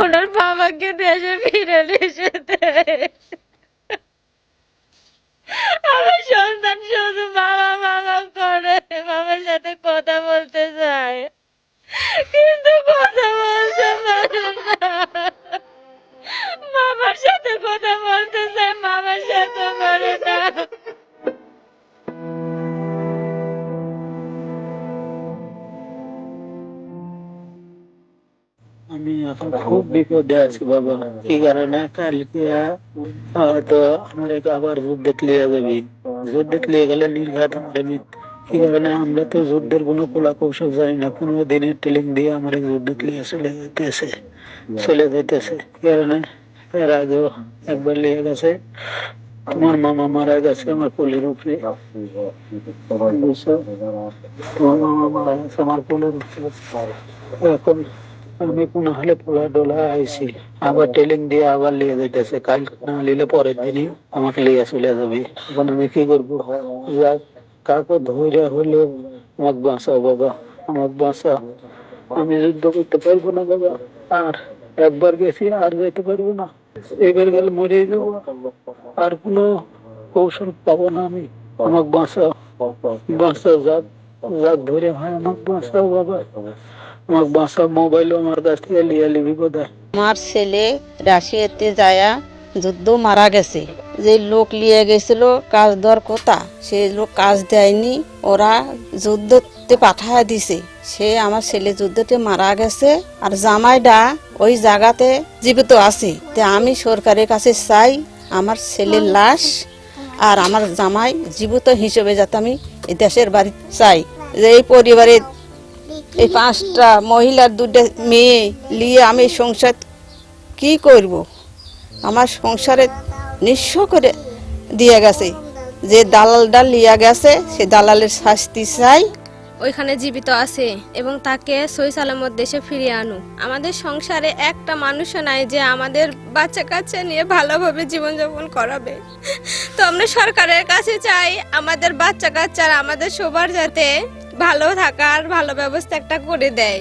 ওনার বাবাকে দেশে ফিরে এসে দেয়। আমার সন্তান শুধু বাবা বাবা করে, বাবার সাথে কথা বলতে চায় কিন্তু কথা বলতে পারে না। বাবার সাথে কথা বলতে চায়, বাবার সাথে পারে না। আমি এখন খুব বিপদে আছি বাবা। কি কারণে কালকে হয়তো আমার আবার যুদ্ধে লিয়ে যাবি। যুদ্ধে লিয়ে গেলে নির্ঘাত মারবি। কি কারণে আমরা তো যুদ্ধের কোনো কলা কৌশল জানি না, কোনো দিনের ট্রেনিং দিয়ে আমার যুদ্ধে লিয়ে চলে যাইতেছে কি কারণে এর আগেও একবার লিয়ে গেছে। তোমার মামা মারা গেছে আমার কোলের উপরে, বুঝছো? তোমার মামা মারা গেছে আমার কোলের উপরে। এখন আমি কোন হলে পোলা ডোলা আইছি, আবার টেলিং দিয়ে আবার লিয়ে যাইতেছে। কাল না নিলে পরের দিনই আমাকে লিয়ে চলে যাবে। এখন আমি কি করবো? যাক, কাউকে ধৈর্য হলেও আমাকে বাঁচাও বাবা, আমাকে বাঁচাও। আমি যুদ্ধ করতে পারবো না বাবা, আর একবার গেছি আর যেতে পারবো না। এবার গেলে মরে যাবো, আর কোনো কৌশল পাবো না আমি। আমাকে বাঁচাও, বাঁচাও। যাক যাক ধরে হয় আমাকে বাঁচাও বাবা, আমাকে বাঁচাও। মোবাইলও আমার কাছ থেকে লিয়ে নিবি বোধহয়। আমার ছেলে রাশিয়াতে যায়া যুদ্ধ মারা গেছে। যে লোক লিয়ে গেছিল কাজ দেওয়ার কথা, সে লোক কাজ দেয়নি, ওরা যুদ্ধতে পাঠায় দিছে। সে আমার ছেলে যুদ্ধতে মারা গেছে, আর জামাইটা ওই জায়গাতে জীবিত আছে। তে আমি সরকারের কাছে চাই আমার ছেলের লাশ আর আমার জামাই জীবিত হিসেবে যাতে আমি এই দেশের বাড়ি চাই। যে এই পরিবারে এই 5টা মহিলার 2টা মেয়ে নিয়ে আমি সংসার কি করব? আমার সংসারে নিঃস্ব করে দিয়ে গেছে। যে দালালটা লিয়া গেছে সে দালালের শাস্তি চাই। ওইখানে জীবিত আছে এবং তাকে সহি সালামত দেশে ফিরিয়ে আনুক। আমাদের সংসারে একটা মানুষও নাই যে আমাদের বাচ্চা কাচ্চা নিয়ে ভালোভাবে জীবনযাপন করাবে। তো আমরা সরকারের কাছে চাই আমাদের বাচ্চা কাচ্চার, আমাদের সবার যাতে ভালো থাকার ভালো ব্যবস্থা একটা করে দেয়।